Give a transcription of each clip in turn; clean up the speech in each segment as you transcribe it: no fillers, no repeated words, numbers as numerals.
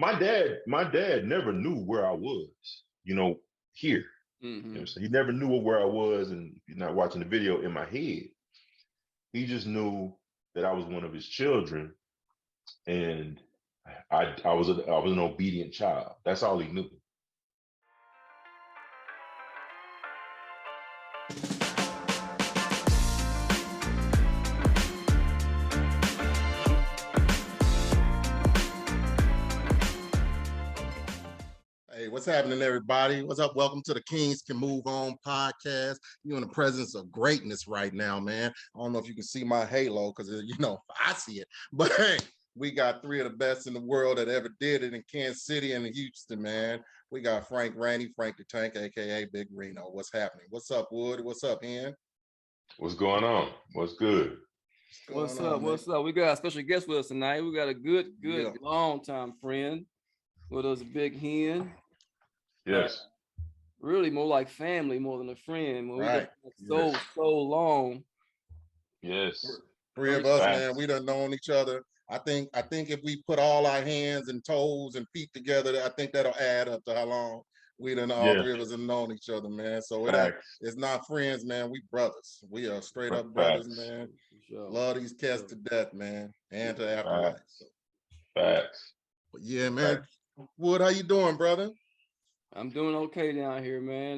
my dad never knew where I was, here. So he never knew where I was, and if you're not watching the video in my head, he just knew that I was one of his children, and I was an obedient child. That's all he knew. Hey, what's happening, everybody? What's up? Welcome to the Kings Can Move On podcast. You're in the presence of greatness right now, man. I don't know if you can see my halo because, I see it. But hey, we got three of the best in the world that ever did it in Kansas City and Houston, man. We got Frank Rainey, Frank the Tank, a.k.a. Big Reno. What's happening? What's up, Wood? What's up, Ian? What's going on? What's good? What's up? What's up? We got a special guest with us tonight. We got a good, long-time friend with us, Big Hen. Yes. Really more like family more than a friend. When right. So long. Yes. Three of us, man, we done known each other. I think if we put all our hands and toes and feet together, I think that'll add up to how long we done all three of us have known each other, man. So it's not friends, man. We brothers. We are straight up brothers, man. Sure. Love these cats to death, man. And to afterlife. Facts. But yeah, man. Wood, how you doing, brother? I'm doing okay down here, man.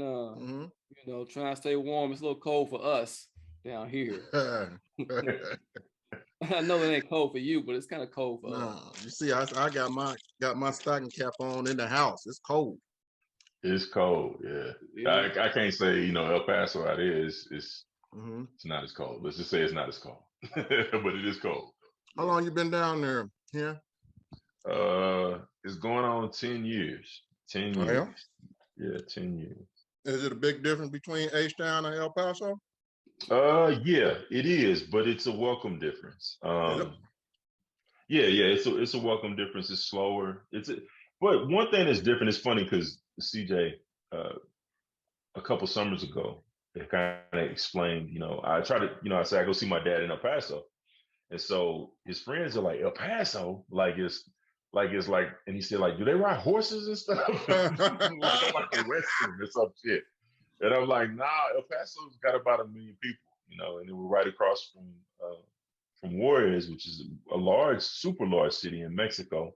Trying to stay warm. It's a little cold for us down here. I know it ain't cold for you, but it's kind of cold for us. You see, I got my stocking cap on in the house. It's cold. It's cold, yeah. I can't say El Paso out here it's not as cold. Let's just say it's not as cold, but it is cold. How long you been down there? Yeah. It's going on 10 years. 10 years. Yeah, 10 years. Is it a big difference between H-Town and El Paso? Yeah, it is, but it's a welcome difference. It's a welcome difference. It's slower. But one thing that's different is funny because CJ, a couple summers ago, it kind of explained, I try to, I said I go see my dad in El Paso. And so his friends are like, El Paso, and he said, do they ride horses and stuff? like a Western or some shit. And I'm like, nah, El Paso's got about 1 million people, and then we're right across from Juarez, which is a large, super large city in Mexico.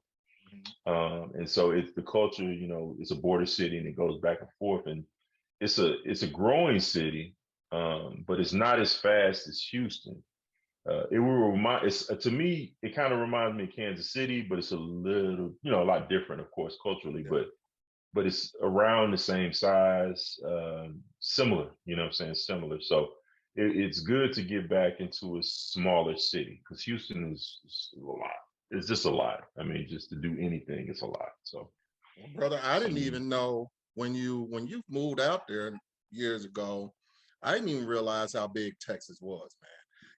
And so it's the culture, it's a border city and it goes back and forth. And it's a growing city, but it's not as fast as Houston. It will remind to me, it kind of reminds me of Kansas City, but it's a little, a lot different, of course, culturally, but it's around the same size, similar, similar. So it's good to get back into a smaller city because Houston is a lot. It's just a lot. I mean, just to do anything, it's a lot. So, well, brother, I didn't even know when you moved out there years ago, I didn't even realize how big Texas was, man.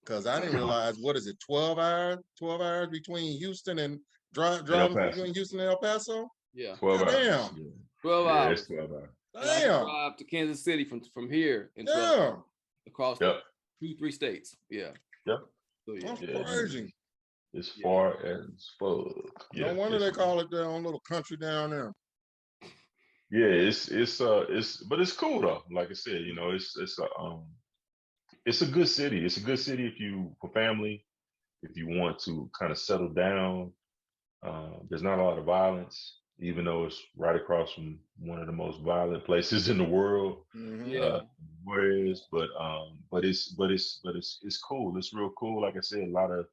Because I didn't realize, what is it, 12 hours between Houston and driving between Houston and El Paso? Yeah. 12 hours. Damn. Yeah. 12 hours. 12 hours. Damn. Drive to Kansas City from here and across 2-3 states. Yeah. Yep. So, that's crazy. It's far as fuck. No wonder they call it their own little country down there. Yeah, but it's cool though. Like I said, it's a good city. It's a good city for family, if you want to kind of settle down. There's not a lot of violence, even though it's right across from one of the most violent places in the world. But it's cool. It's real cool. Like I said, a lot of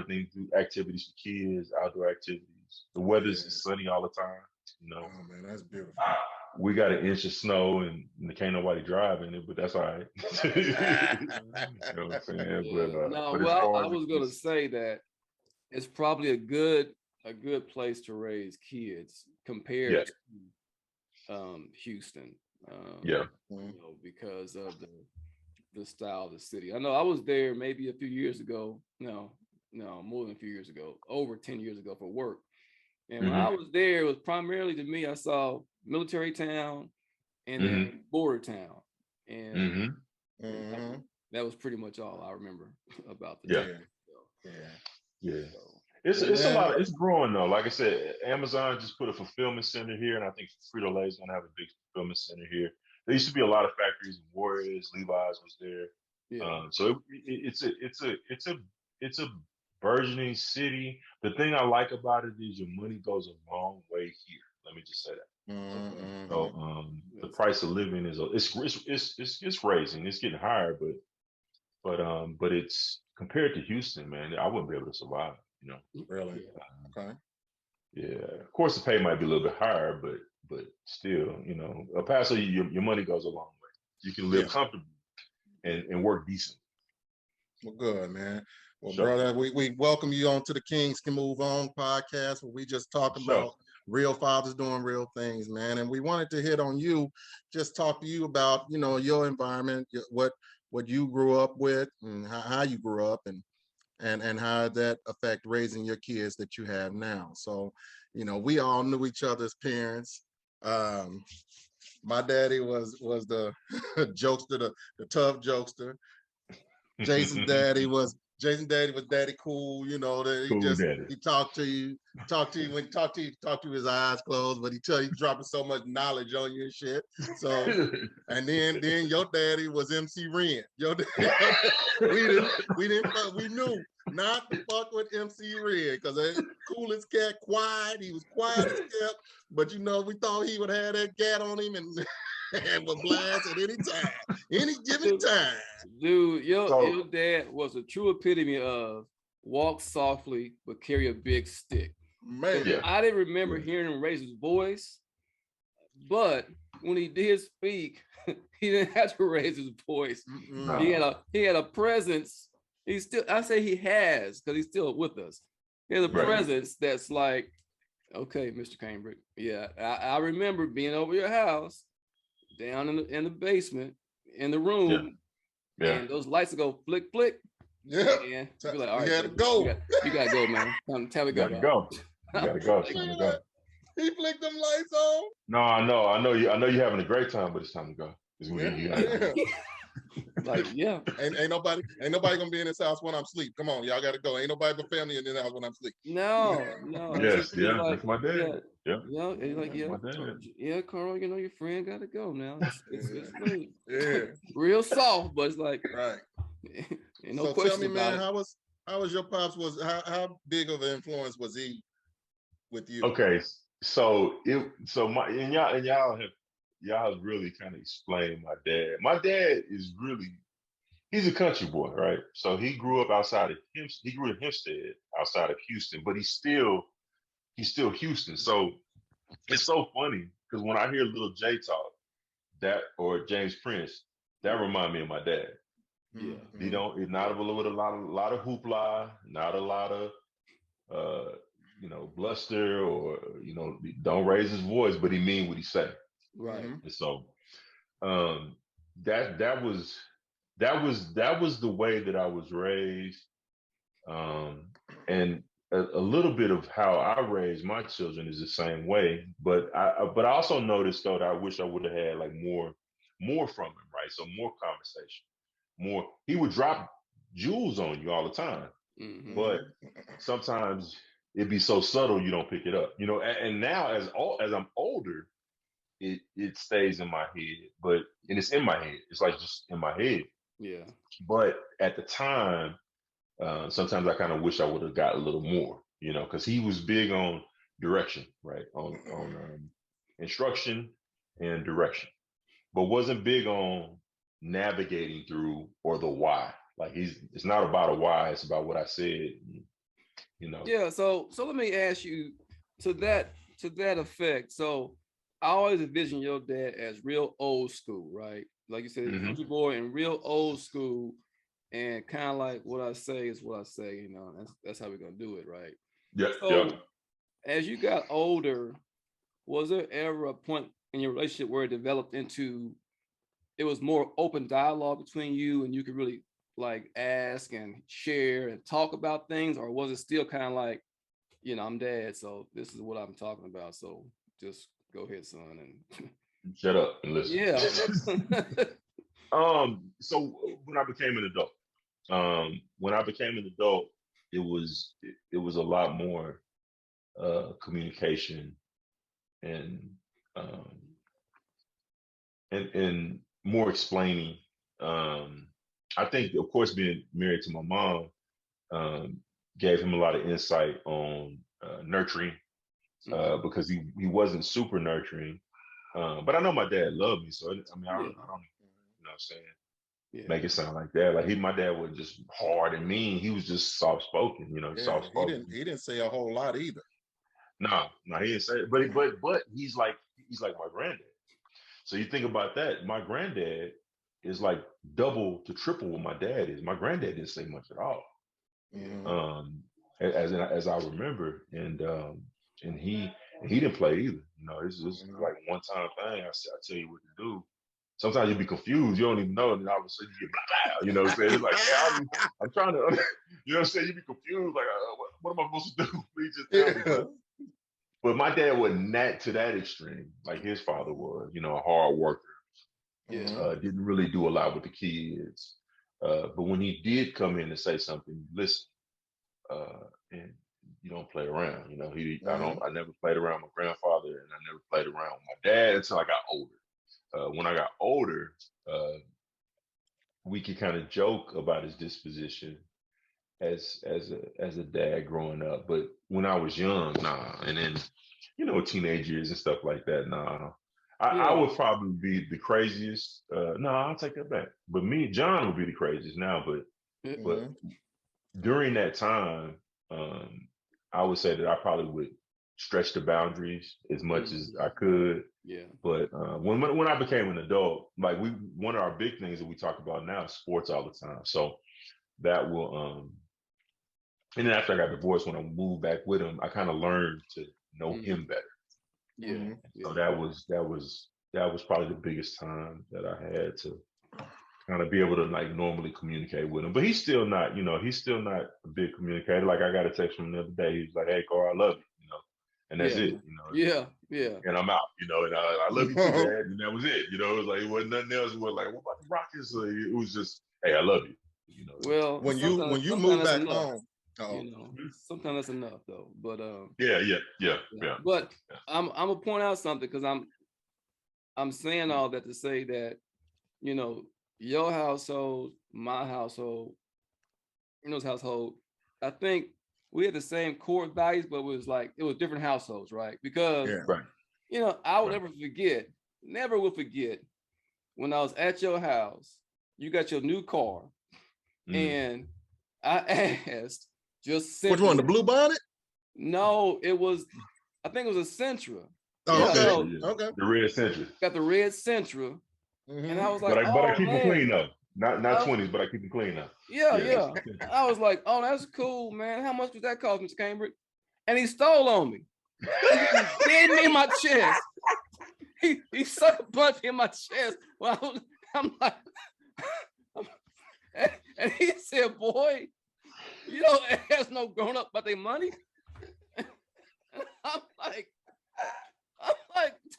things, activities for kids, outdoor activities. The weather's sunny all the time. Oh man, that's beautiful. We got 1 inch of snow and can't nobody drive in it, but that's all right. You know what I'm saying? Yeah. I was gonna say that it's probably a good place to raise kids compared to Houston. Because of the style of the city. I know I was there maybe a few years ago. No, more than a few years ago, over 10 years ago for work. And when I was there, it was primarily, to me, I saw military town and then border town. And that was pretty much all I remember about the town. It's a lot. It's growing though. Like I said, Amazon just put a fulfillment center here, and I think Frito-Lay is gonna have a big fulfillment center here. There used to be a lot of factories. Warriors, Levi's was there. Yeah. So it's a burgeoning city. The thing I like about it is your money goes a long way here. Let me just say that. Mm-hmm. So the price of living is it's raising. It's getting higher, but it's compared to Houston, man. I wouldn't be able to survive. You know. Really? Okay. Yeah. Of course, the pay might be a little bit higher, but still, you know, El Paso, your money goes a long way. You can live comfortably and work decent. Well, good, man. Well, Sure. brother, we welcome you on to the Kings Can Move On podcast, where we just talk about real fathers doing real things, man. And we wanted to hit on you, just talk to you about, you know, your environment, what you grew up with, and how you grew up, and how that affect raising your kids that you have now. So, you know, we all knew each other's parents. My daddy was the jokester, the tough jokester. Jason's daddy was daddy cool, you know, that he talked to you when he talked to you his eyes closed, but he dropping so much knowledge on you and shit. So and then your daddy was MC Ren. Your daddy, we knew not to fuck with MC Ren, because coolest cat, quiet. He was quiet as kept, but you know, we thought he would have that gat on him and would blast at any given time. Dude, your dad was a true epitome of walk softly but carry a big stick. Man, I didn't remember hearing him raise his voice, but when he did speak, he didn't have to raise his voice. No. He had a presence. I say he has, because he's still with us. He has a presence that's like, okay, Mr. Cambric. Yeah, I remember being over your house, down in the basement, in the room, and those lights would go flick, flick. Yeah. And you'd be like, all right, had to go. You gotta go, man. Time to go. You gotta go. He flicked them lights on. No, I know you're having a great time, but it's time to go. Like, ain't nobody gonna be in this house when I'm asleep. Come on, y'all gotta go. Ain't nobody but family in this house when I'm asleep. No. Yes, like, that's my dad. Yeah, Caro, you know your friend gotta go now. It's late. Yeah. Real soft, but it's like right. Ain't no so question tell me, about man, it. how was your pops? How big of an influence was he with you? Okay, so y'all have really kind of explained my dad. My dad is really, he's a country boy, right? So he grew up outside of He grew in Hempstead, outside of Houston, but he's still Houston. So it's so funny because when I hear Little J talk, or James Prince, that remind me of my dad. Yeah, he don't. It's not with a lot of hoopla, not a lot of bluster, or don't raise his voice, but he mean what he say. Right. And so that was the way that I was raised, and a little bit of how I raise my children is the same way. But I also noticed though that I wish I would have had like more from him, right? So more conversation, more. He would drop jewels on you all the time, but sometimes it'd be so subtle you don't pick it up, And now as I'm older, it stays in my head, and it's in my head. It's like just in my head. Yeah. But at the time, sometimes I kind of wish I would have got a little more, because he was big on direction, right? On instruction and direction, but wasn't big on navigating through or the why. Like it's not about a why, it's about what I said, Yeah, so let me ask you to that effect. So I always envision your dad as real old school, right? Like you said, country boy and real old school, and kind of like what I say is what I say, that's how we're gonna do it, right? Yeah. So as you got older, was there ever a point in your relationship where it developed into, it was more open dialogue between you and you could really like ask and share and talk about things, or was it still kind of like, I'm dad, so this is what I'm talking about, so just go ahead, son, and shut up and listen. Yeah. So when I became an adult, it was a lot more communication and um, and more explaining. I think, of course, being married to my mom um, gave him a lot of insight on nurturing because he wasn't super nurturing. But I know my dad loved me, so I mean, I don't, you know what I'm saying, make it sound like that. Like my dad wasn't just hard and mean. He was just soft spoken, you know, soft spoken. He didn't say a whole lot either. No, he didn't say it. But he's like my granddad. So you think about that. My granddad is like double to triple what my dad is. My granddad didn't say much at all. As I remember, and he didn't play either. You know, it's like one time thing. I tell you what to do. Sometimes you be confused. You don't even know, and all of a sudden you get blah, blah. You know what I'm saying? It's like, yeah, I'm trying to. You know what I'm saying? You be confused. Like, what am I supposed to do? Please just tell me. But my dad wasn't to that extreme, like his father was. You know, a hard worker. Didn't really do a lot with the kids. But when he did come in and say something, listen, and you don't play around. You know, I never played around with my grandfather, and I never played around with my dad until I got older. When I got older, we could kind of joke about his disposition as a dad growing up. But when I was young, nah. And then, you know, teenage years and stuff like that, nah. I would probably be the craziest. No, I'll take that back. But John would be the craziest now. But during that time, I would say that I probably would stretch the boundaries as much as I could. Yeah. But when I became an adult, like one of our big things that we talk about now is sports all the time. So that will and then after I got divorced, when I moved back with him, I kind of learned to know him better. Yeah. So that was probably the biggest time that I had to kind of be able to like normally communicate with him. But he's still not, you know, a big communicator. Like I got a text from him the other day. He was like, "Hey, Caro, I love you," you know, and that's it, you know. Yeah. And I'm out, you know, and I love you too, Dad, and that was it. You know, it was like it wasn't nothing else. It was like, what about the Rockets? It was just, hey, I love you. You know. Well, when you move back home. You know, sometimes that's enough though. But yeah. But I'm gonna point out something because I'm saying all that to say that, you know, your household, my household, Reno's household, I think we had the same core values, but it was different households, right? Because you know, I would never will forget when I was at your house, you got your new car, and I asked just simply, which one, the blue bonnet? No, I think it was a Sentra. Oh, okay. The red Sentra. Got the red Sentra. And I was like, but I keep them clean though. Not 20s, but I keep them clean now. Yeah. I was like, oh, that's cool, man. How much does that cost, Mr. Cambric? And he stole on me. He hit me in my chest. He sucker punched me in my chest. Well, I'm like, and he said, boy, you don't ask no grown up about their money. I'm like,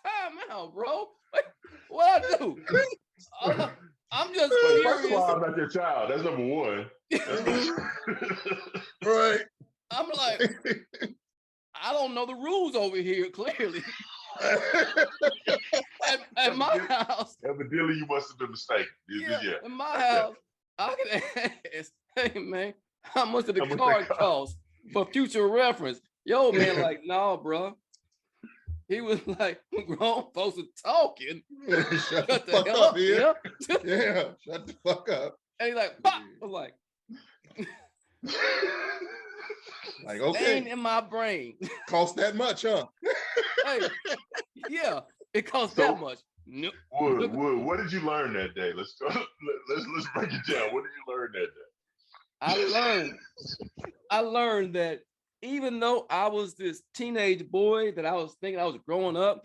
time out, bro. Like, what I do? I'm just curious. First of all, I'm not your child. That's number one. Right. I'm like, I don't know the rules over here, clearly. At my house. Evidently, you must have been mistaken. In my house, I can ask, hey, man, how much did the card cost for future reference? Yo, man, like, no, bro. He was like, grown folks are talking. Shut the fuck up here. Yeah, shut the fuck up. And he's like, pop. I was like, okay. Ain't in my brain. Cost that much, huh? Hey, yeah, it costs that much. No. Wood, what did you learn that day? Let's go. Let's break it down. What did you learn that day? I learned that even though I was this teenage boy that I was thinking I was growing up,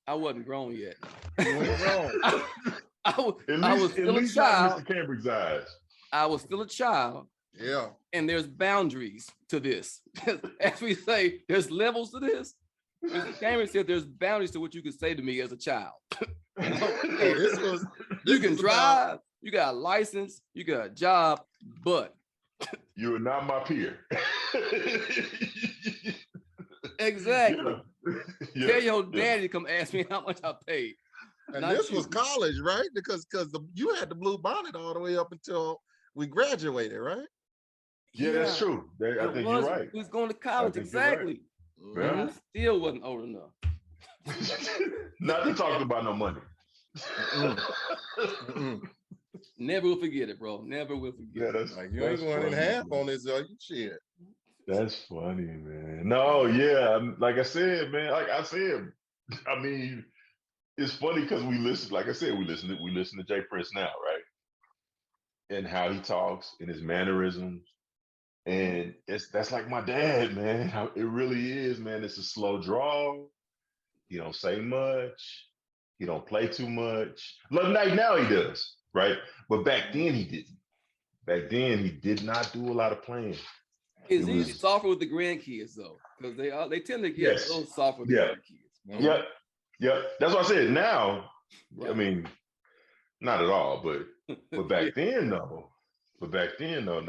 I wasn't grown yet. You weren't grown. I was still a child. Mr. Cambric's eyes. I was still a child. Yeah. And there's boundaries to this. As we say, there's levels to this. Mr. Cambric said there's boundaries to what you can say to me as a child. You can drive, you got a license, you got a job, but You are not my peer. Exactly. Yeah. Tell your daddy to come ask me how much I paid. And this was college, right? Because you had the blue bonnet all the way up until we graduated, right? Yeah, that's true. I think you're right. He was going to college, exactly. Right. And I still wasn't old enough. Not to talk about no money. Never will forget it, bro. Never will forget. Yeah, that's like you ain't going in half on this, you shit. That's funny, man. No, yeah, like I said, man. Like I said, I mean, it's funny because we listen. Like I said, we listen to Jay Prince now, right? And how he talks and his mannerisms, and that's like my dad, man. It really is, man. It's a slow draw. He don't say much. He don't play too much. Like now he does, right? But back then he didn't. Back then he did not do a lot of playing. It's usually softer with the grandkids though, because they tend to get a little soft with the grandkids. Yeah. That's what I said. Now, right. I mean, not at all, but back then though. But back then though,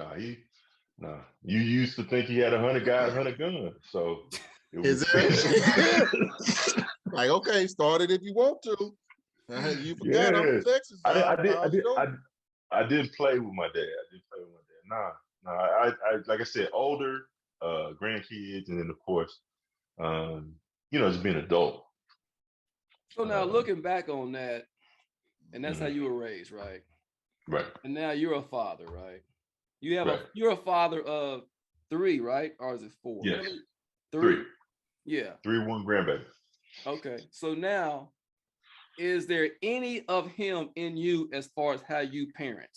you used to think he had 100 guys, 100 guns. So it was like, okay, start it if you want to. You forgot I'm from Texas. I didn't play with my dad. Nah. I like I said, older, grandkids, and then of course, just being an adult. So now looking back on that, and that's how you were raised, right? Right. And now you're a father, right? You're a father of 3, right? Or is it 4? Yes. 3. Yeah. 3, 1 grandbaby. Okay. So now, is there any of him in you as far as how you parent?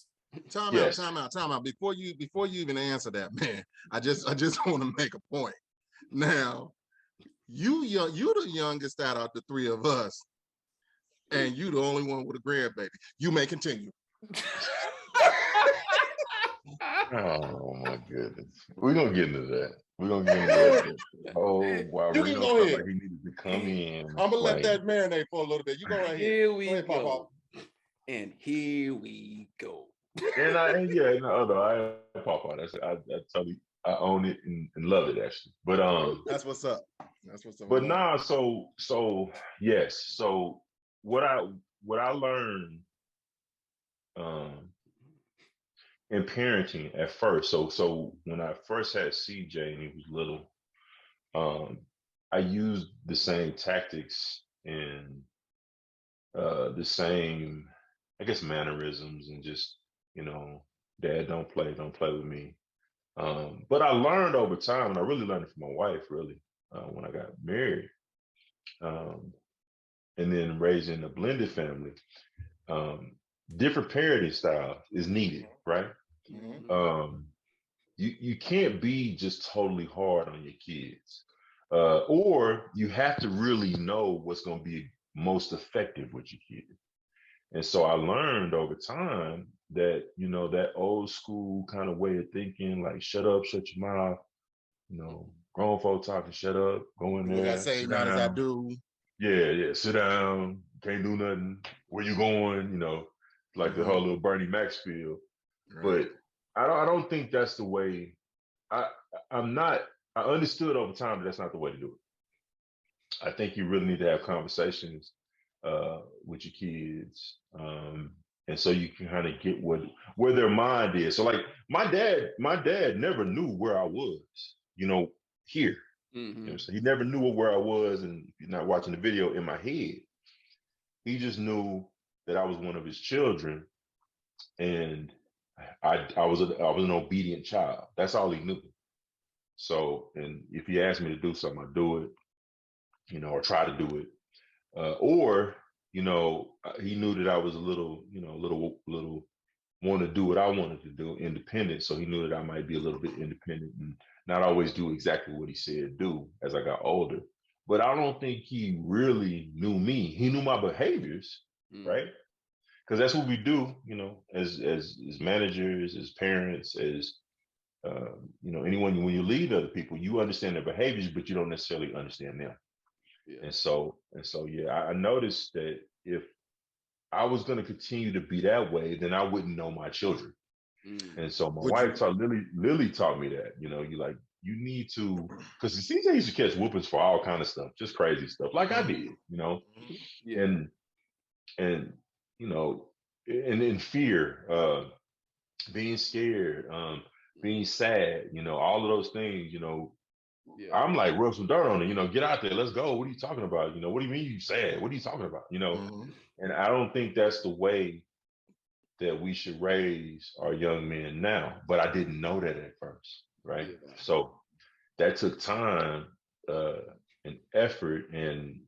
Time out. Before you even answer that, man, I just want to make a point. Now, you the youngest out of the 3 of us, and you the only one with a grandbaby. You may continue. Oh my goodness. We're gonna get into that. Oh wow, you can go ahead. Like he needed to come in. I'm gonna let that marinate for a little bit. You go right here. Here we go. And here we go. I Papa. I totally I own it and love it actually. But that's what's up. But so yes. So what I learned in parenting at first. So when I first had CJ and he was little, I used the same tactics and the same, I guess, mannerisms and just, Dad, don't play with me. But I learned over time, and I really learned it from my wife, really, when I got married. And then raising a blended family, different parenting style is needed, right? Mm-hmm. You can't be just totally hard on your kids, or you have to really know what's going to be most effective with your kids. And so I learned over time that, that old school kind of way of thinking, like shut up, shut your mouth, grown folk talking, shut up, go in there. What I say, not as I do. Yeah, sit down, can't do nothing. Where you going? Like the whole little Bernie Mac spiel. Right. But I don't think that's the way. I understood over time that that's not the way to do it. I think you really need to have conversations with your kids, and so you can kind of get where their mind is. So like my dad never knew where I was, here. Mm-hmm. So he never knew where I was, and if you're not watching the video, in my head. He just knew that I was one of his children, and I was an obedient child. That's all he knew. So, and if he asked me to do something, I do it, or try to do it. Or, he knew that I was a little want to do what I wanted to do, independent. So he knew that I might be a little bit independent and not always do exactly what he said do as I got older. But I don't think he really knew me. He knew my behaviors, right? Because that's what we do, as managers, as parents, as anyone. When you lead other people, you understand their behaviors, but you don't necessarily understand them. Yeah. And so, yeah, I noticed that if I was going to continue to be that way, then I wouldn't know my children. And so my Would wife you? taught Lily taught me that, you need to, because the CJ used to catch whoopings for all kind of stuff, just crazy stuff, like I did, Yeah. and and you know, and in fear, being scared, being sad, all of those things, Yeah. I'm like, rub some dirt on it, get out there, let's go. What are you talking about? What do you mean you sad? What are you talking about? And I don't think that's the way that we should raise our young men now. But I didn't know that at first, right? Yeah. So that took time and effort and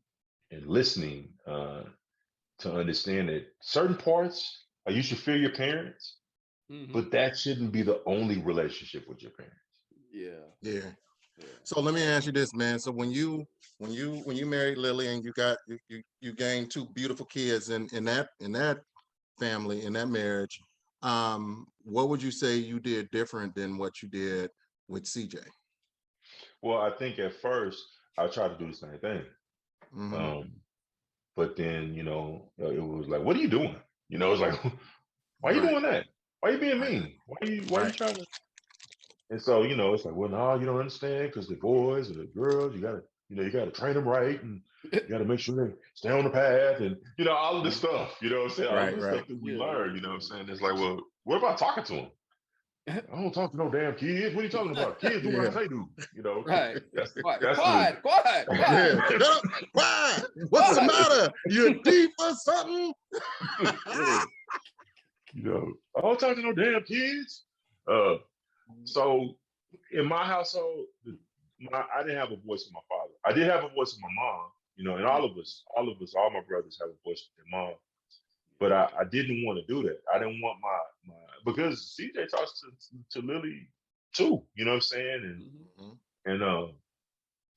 listening to understand that certain parts, you should fear your parents, but that shouldn't be the only relationship with your parents. Yeah. Yeah. So let me ask you this, man. So when you married Lily and you gained two beautiful kids in that family, in that marriage, what would you say you did different than what you did with CJ? Well, I think at first I tried to do the same thing. But then, it was like, what are you doing? It's like, why are you doing that? Why are you being mean? Why are you trying to? And so, it's like, well, no, you don't understand because the boys or the girls, you gotta train them right, and you gotta make sure they stay on the path, and all of this stuff, what I'm saying? All of this stuff that we learn, what I'm saying? It's like, well, what about talking to them? I don't talk to no damn kids. What are you talking about? Kids do what I say do. Right. That's quiet. Yeah. Quiet. What's the matter? You deep or something? I don't talk to no damn kids. So in my household, I didn't have a voice with my father. I did have a voice with my mom. And all my brothers have a voice with their mom. But I didn't want to do that. I didn't want my because CJ talks to Lily too. You know what I'm saying? And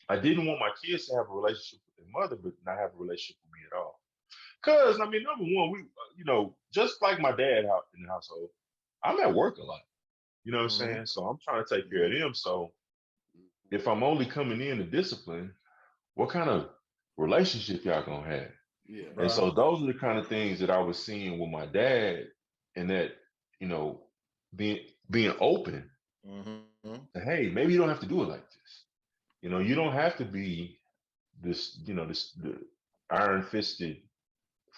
I didn't want my kids to have a relationship with their mother, but not have a relationship with me at all. Because number one, we just like my dad out in the household, I'm at work a lot. You know what I'm saying? So I'm trying to take care of them. So if I'm only coming in to discipline, what kind of relationship y'all gonna have? Yeah. And so those are the kind of things that I was seeing with my dad, and that, being open. Hey, maybe you don't have to do it like this. You don't have to be this, the iron-fisted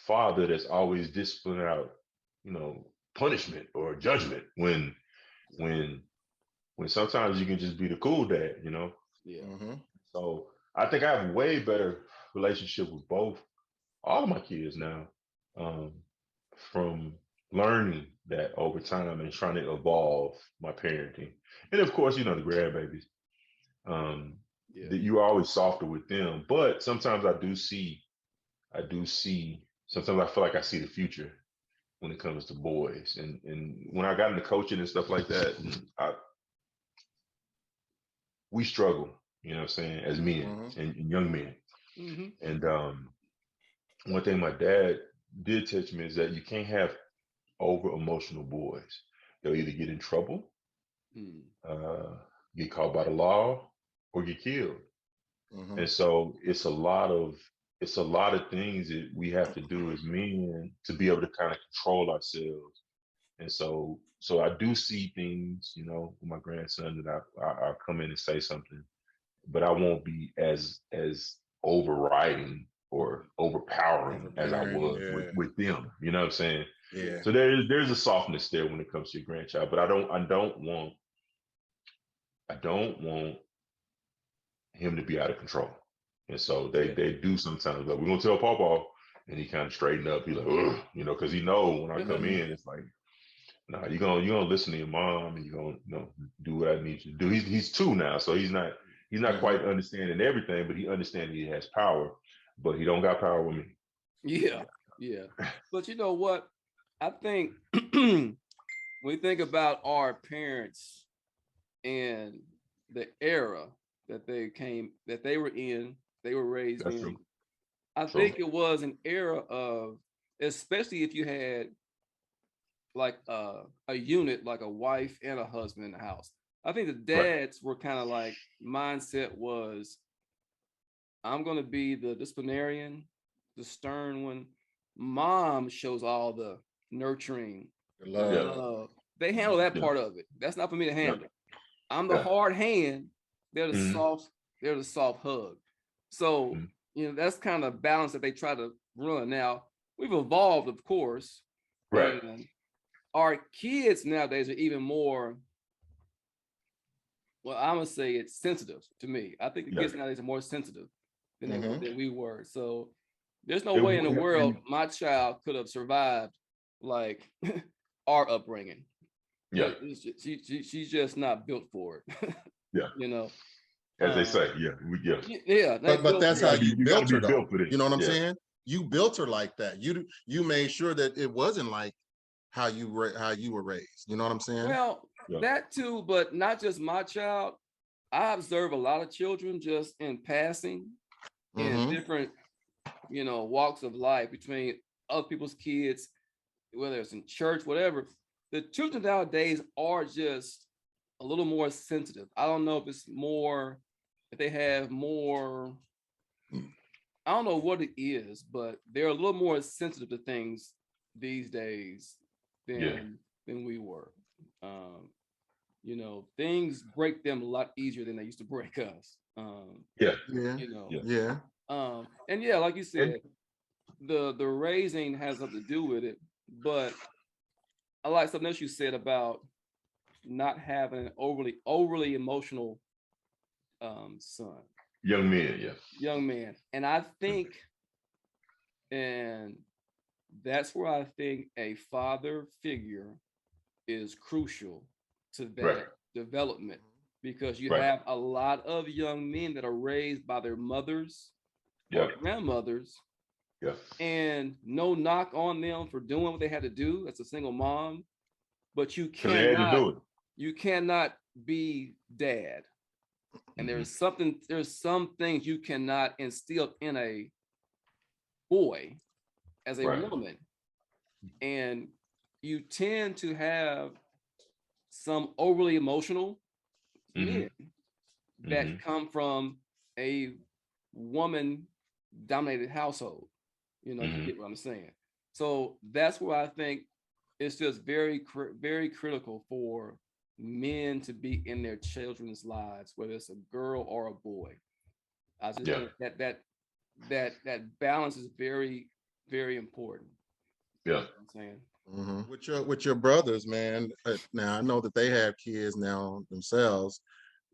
father that's always disciplining out, punishment or judgment when sometimes you can just be the cool dad. Yeah. So I think I have a way better relationship with all of my kids now, from learning that over time and trying to evolve my parenting. And of course, the grandbabies, that you're always softer with them. But sometimes I do see, sometimes I feel like I see the future when it comes to boys. And when I got into coaching and stuff like that, we struggle, what I'm saying, as men and young men. And one thing my dad did teach me is that you can't have over emotional boys. They'll either get in trouble, get caught by the law, or get killed. And so it's a lot of things that we have to do as men to be able to kind of control ourselves. And so I do see things, with my grandson, that I'll come in and say something, but I won't be as overriding or overpowering as I was with them. You know what I'm saying? Yeah. So there's a softness there when it comes to your grandchild, but I don't want him to be out of control. And so they do sometimes, like, we're gonna tell Pawpaw, and he kind of straighten up. He's like, ugh, because he know when I come in, it's like, nah, you're gonna listen to your mom, and you're gonna do what I need you to do. He's 2 now, so he's not quite understanding everything, but he understands he has power, but he don't got power with me. Yeah. But you know what? I think when we think about our parents and the era that they were in, they were raised That's in. true. I think it was an era of, especially if you had like a unit, like a wife and a husband in the house. I think the dads were kind of like, mindset was, I'm going to be the disciplinarian, the stern one. Mom shows all the nurturing, the love, They handle that part of it. That's not for me to handle. I'm the hard hand. They're the soft. They're the soft hug. So that's kind of balance that they try to run. Now we've evolved, of course, right? And our kids nowadays are even more. Well, I'm gonna say it's sensitive to me. I think the kids nowadays are more sensitive than we were. So there's no way in the world my child could have survived like our upbringing. Yeah, she's just not built for it. Yeah, as they say, yeah. But that's how you built her, though. For this. You know what I'm saying? You built her like that. You made sure that it wasn't like how you were raised. You know what I'm saying? Well, that too, but not just my child. I observe a lot of children just in passing, in different, walks of life between other people's kids, whether it's in church, whatever. The children nowadays are just a little more sensitive. I don't know if it's more, if they have more, I don't know what it is, but they're a little more sensitive to things these days than we were. Things break them a lot easier than they used to break us. And like you said, the raising has something to do with it, but I like something else you said about not having an overly emotional son. Young man. And I think, and that's where I think a father figure is crucial to that development, because you have a lot of young men that are raised by their mothers or grandmothers, and no knock on them for doing what they had to do as a single mom, but you cannot be dad. And there's some things you cannot instill in a boy as a woman. And you tend to have some overly emotional men that come from a woman dominated household. You get what I'm saying? So that's where I think it's just very, very critical for men to be in their children's lives, whether it's a girl or a boy. I just think that balance is very, very important. Yeah. You know what I'm saying? With your brothers, man. Now I know that they have kids now themselves.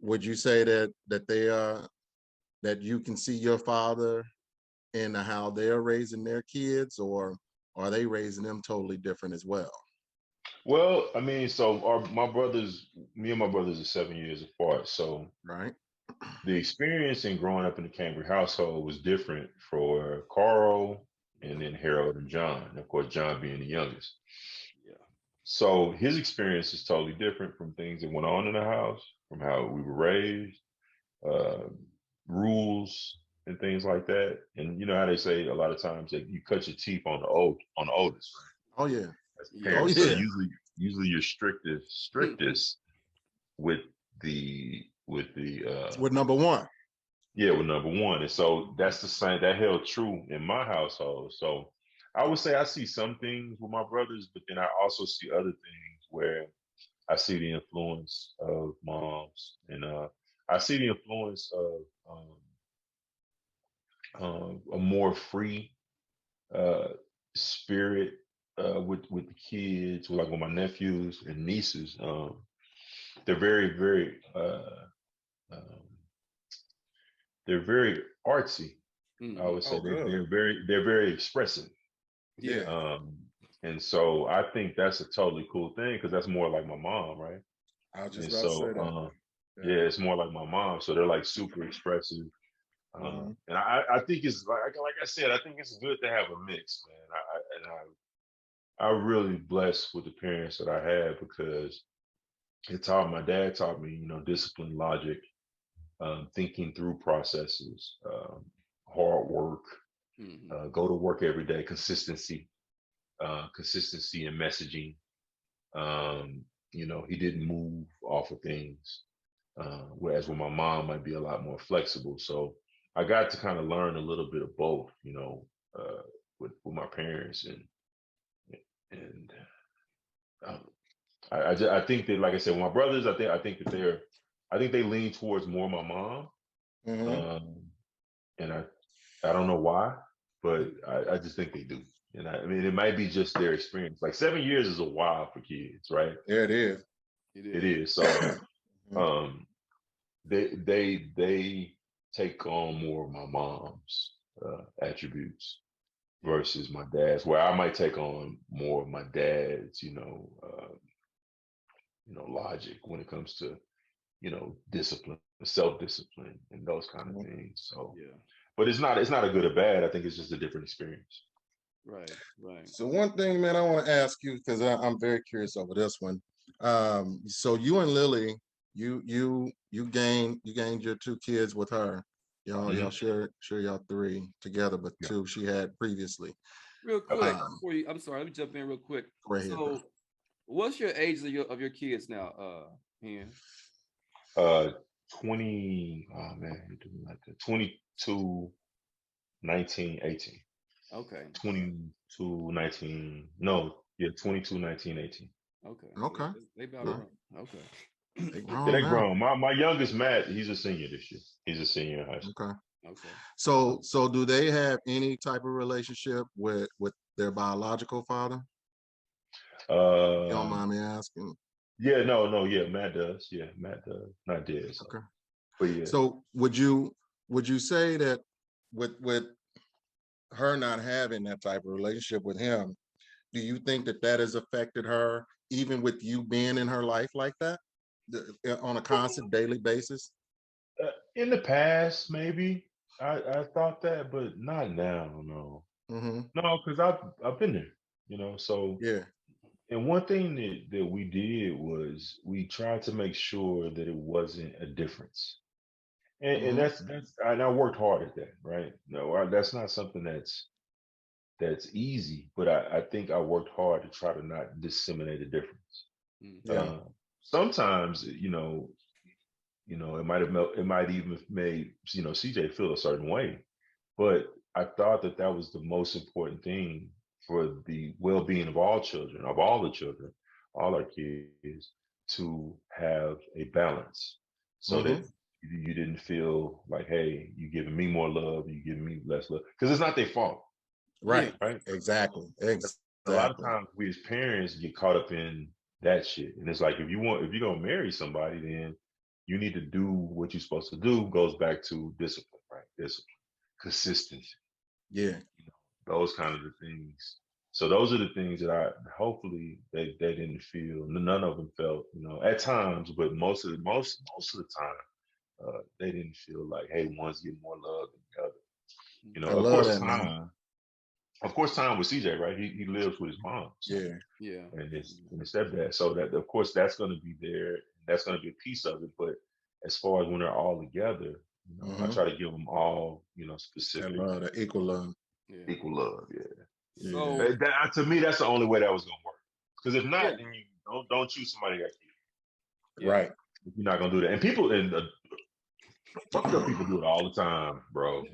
Would you say that they are, that you can see your father in how they're raising their kids, or are they raising them totally different as well? Well, I mean, so me and my brothers are 7 years apart. So the experience in growing up in the Cambric household was different for Caro and then Harold and John. And of course, John being the youngest. So his experience is totally different from things that went on in the house, from how we were raised, rules and things like that. And you know how they say a lot of times that you cut your teeth on the oldest. Oh yeah. As parents. So usually you're strictest with number one. Yeah, with number one. And so that's the same that held true in my household. So I would say I see some things with my brothers, but then I also see other things where I see the influence of moms, and I see the influence of a more free spirit with the kids, like with my nephews and nieces. They're very, very they're very artsy. I would say they're very expressive. And so I think that's a totally cool thing, because that's more like my mom, right? I was just about to say that. It's more like my mom. So they're like super expressive. And I think it's like I said, I think it's good to have a mix, man. I'm really blessed with the parents that I had, because my dad taught me, discipline, logic, thinking through processes, hard work, go to work every day, consistency in messaging. He didn't move off of things, whereas with my mom might be a lot more flexible. So I got to kind of learn a little bit of both, with my parents, and I think that, like I said, with my brothers, I think they lean towards more my mom, and I don't know why, but I just think they do. And I mean, it might be just their experience. Like 7 years is a while for kids, right? There it is. It is. So they take on more of my mom's attributes versus my dad's, where I might take on more of my dad's, logic when it comes to, discipline, self-discipline, and those kind of things. So, but it's not a good or bad. I think it's just a different experience. Right. So one thing, man, I want to ask you, because I'm very curious over this one. So you and Lily, you gained your 2 kids with her. Y'all share y'all 3 together, but 2 she had previously. Real quick, before you, I'm sorry, let me jump in real quick. Go ahead, bro. What's your age of your kids now, Hen? 20. Oh man, you're doing like that. 22, 19, 18. Okay. 22, 19. No, yeah, 22, 19, 18. Okay. They about grown. Okay. They grown. My youngest Matt, he's a senior this year. He's a senior in high school. Okay. So do they have any type of relationship with their biological father? You don't mind me asking? Yeah, no, yeah, Matt does. Yeah, Matt does. Not dead. So. Okay. But yeah. So would you say that with her not having that type of relationship with him, do you think that has affected her, even with you being in her life like that, on a constant daily basis? In the past, maybe I thought that, but not now. No, no, because I've been there. So yeah. And one thing that we did was we tried to make sure that it wasn't a difference, and that's and I worked hard at that. Right? No, that's not something that's easy, but I think I worked hard to try to not disseminate a difference. Yeah. Sometimes, it might even made CJ feel a certain way, but I thought that was the most important thing for the well-being of all children, of all the children, all our kids, to have a balance, so that you didn't feel like, hey, you giving me more love, you giving me less love, because it's not their fault. Right. Right. Exactly. A lot of times we as parents get caught up in that shit, and it's like, if you're gonna marry somebody, then you need to do what you're supposed to do. Goes back to discipline, right? Discipline, consistency. Yeah. Those kind of the things. So those are the things that I hopefully they didn't feel. None of them felt, at times, but most of the time, they didn't feel like, hey, one's getting more love than the other. I love that, man. Of course, time with CJ, right? He lives with his mom. So, yeah, and his stepdad. So that, of course, that's going to be there. That's going to be a piece of it. But as far as when they're all together, I try to give them all, specific. I love that equal love. Yeah. Equal love, yeah. So to me, that's the only way that was going to work. Because if not, then you don't choose somebody that can. Right. You're not going to do that. And people fucked up people do it all the time, bro.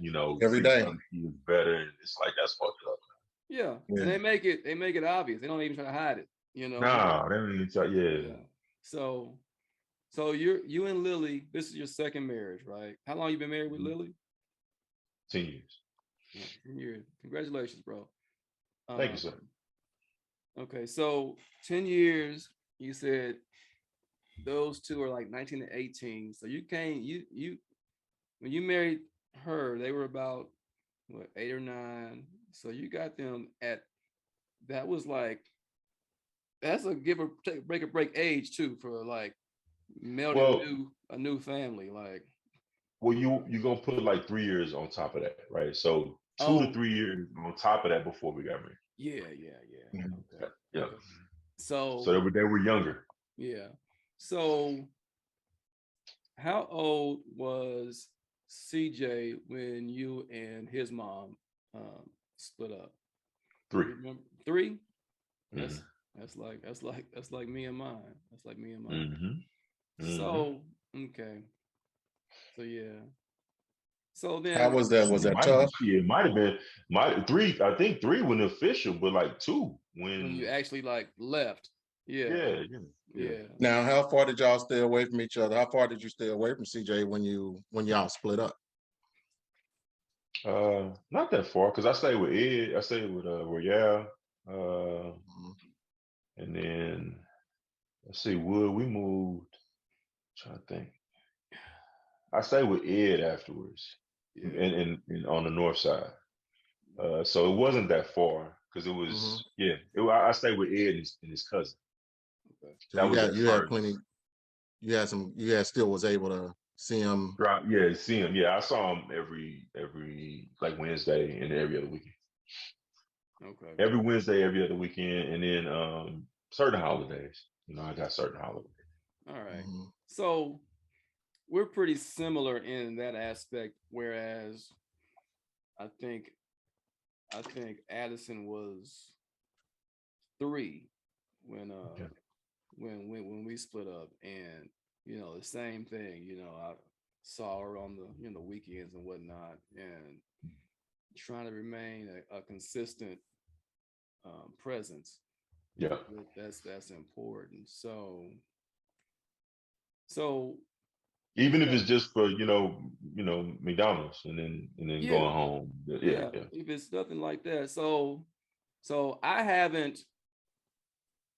Every day is better, and it's like, that's fucked up. Yeah. And they make it obvious. They don't even try to hide it. Nah, they don't even try. Yeah. So you and Lily, this is your second marriage, right? How long you been married with Lily? 10 years. 10 years. Congratulations, bro. Thank you, sir. Okay, so 10 years. You said those two are like 19 and 18. So you when you married her, they were about 8 or 9. So you got them at that's a give or take, break age too, for like melding a new family. Like, well, you're gonna put like 3 years on top of that, right? So 2 to 3 years on top of that before we got married. Yeah. Okay. Yeah. Okay. So they were younger. Yeah. So how old was CJ when you and his mom split up? 3. Remember? 3? That's like me and mine. That's like me and mine. So okay. So yeah. So then, how was that? Was that tough? It might have been 3. I think 3 when official, but like 2 when you actually like left. Yeah. Yeah. Now, how far did y'all stay away from each other? How far did you stay away from CJ when y'all split up? Not that far because I stayed with Ed. I stayed with Royale. And then let's see, Wood. We moved. Trying to think. I stayed with Ed afterwards, and on the north side. So it wasn't that far because it was I stayed with Ed and his cousin. Okay. So That was at you had first. plenty. You had still was able to see him. Yeah, see him. Yeah, I saw him every like Wednesday and every other weekend. Okay. Every Wednesday, every other weekend, and then certain holidays. I got certain holidays. All right. So we're pretty similar in that aspect, whereas I think Addison was 3 when when we split up, and the same thing. I saw her on the weekends and whatnot, and trying to remain a consistent presence. Yeah. That's important. So even if it's just for McDonald's and then going home. Yeah. If it's nothing like that. So I haven't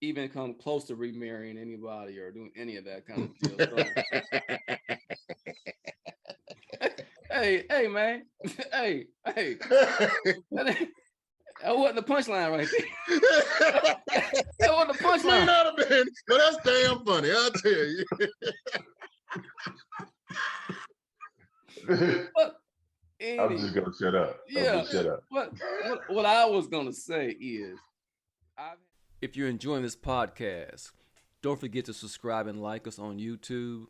even come close to remarrying anybody or doing any of that kind of deal. So, hey, man. hey. That wasn't the punchline right there. That wasn't the punchline. But that's damn funny, I'll tell you. I'm just gonna shut up. Yeah. Shut up. What I was gonna say is, if you're enjoying this podcast, don't forget to subscribe and like us on YouTube,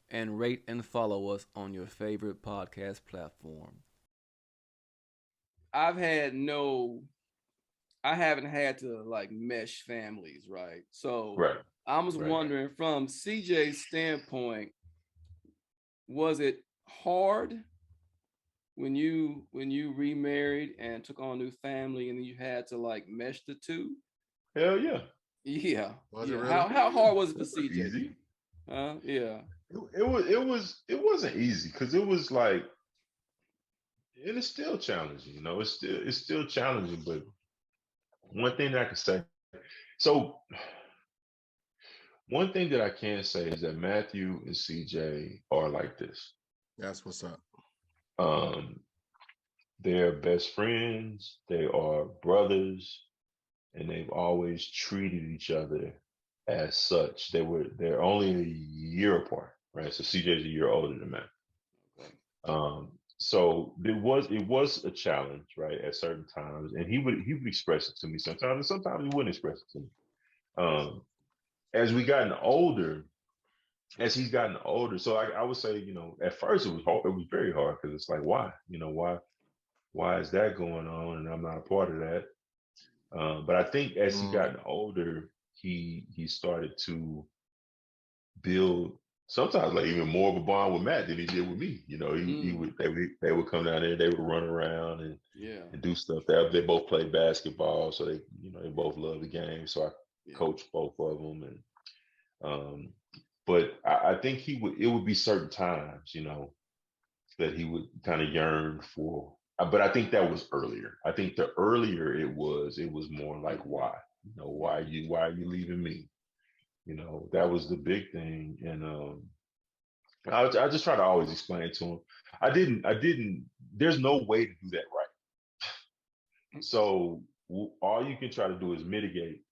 and rate and follow us on your favorite podcast platform. I haven't had to like mesh families, right? So I was wondering, from CJ's standpoint, was it hard when you remarried and took on a new family, and then you had to like mesh the two? Hell yeah. Yeah. Was it really? How hard was it for CJ? Easy. Yeah. It wasn't easy because it was like, and it's still challenging. It's still challenging. But one thing that I can say, one thing that I can say is that Matthew and CJ are like this. That's what's up. They're best friends. They are brothers, and they've always treated each other as such. They're only a year apart, right? So CJ's a year older than Matt. Okay. So it was a challenge, right? At certain times, and he would express it to me sometimes, and sometimes he wouldn't express it to me. As he's gotten older, so I would say, at first it was hard. It was very hard because it's like, why? Why is that going on? And I'm not a part of that. But I think as he gotten older, he started to build sometimes like even more of a bond with Matt than he did with me. They would come down there, they would run around and do stuff. They both played basketball, so they both love the game. So I coached both of them, and but I think it would be certain times, that he would kind of yearn for. But I think that was earlier. I think the earlier it was more like, why? Why are you leaving me? That was the big thing. And I just try to always explain to him, I didn't, there's no way to do that right. So all you can try to do is mitigate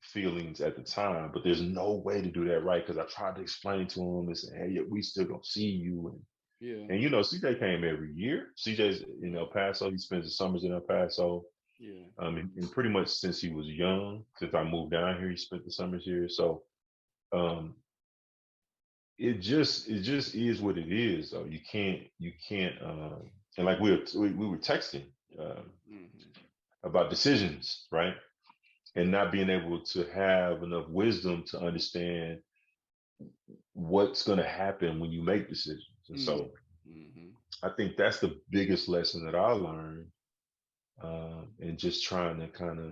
feelings at the time, but there's no way to do that right, because I tried to explain to him and say, hey, we still gonna see you. And CJ came every year. CJ's in El Paso. He spends the summers in El Paso. And pretty much since he was young, since I moved down here, he spent the summers here. So it just is what it is, though. You can't and like we were texting about decisions, right? And not being able to have enough wisdom to understand what's going to happen when you make decisions. And so I think that's the biggest lesson that I learned, and just trying to kind of,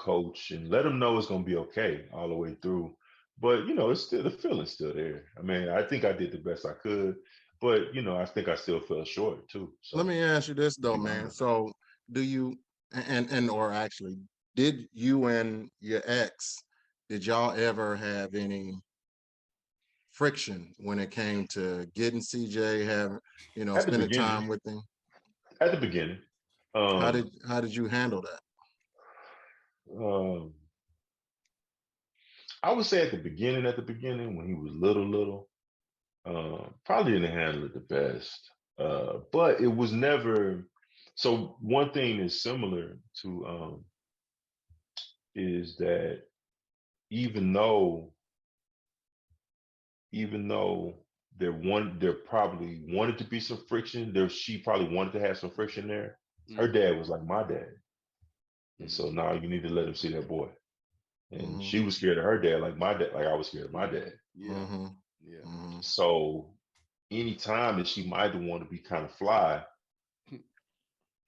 coach and let them know it's gonna be okay all the way through. But it's still the feeling's still there. I mean, I think I did the best I could, but I think I still fell short too. Let So me ask you this though, man. So do you or actually, did you and your ex, did y'all ever have any friction when it came to getting CJ, having, at the spending beginning, time with him? at the beginning, How um, did you handle that? um, I would say at the beginning when he was little, probably didn't handle it the best. But it was never. So one thing is similar to is that even though even though there probably wanted to be some friction, she probably wanted to have some friction there. Her dad was like my dad, and so now you need to let him see that boy. And she was scared of her dad like my dad, like I was scared of my dad. Yeah. So anytime that she might want to be kind of fly,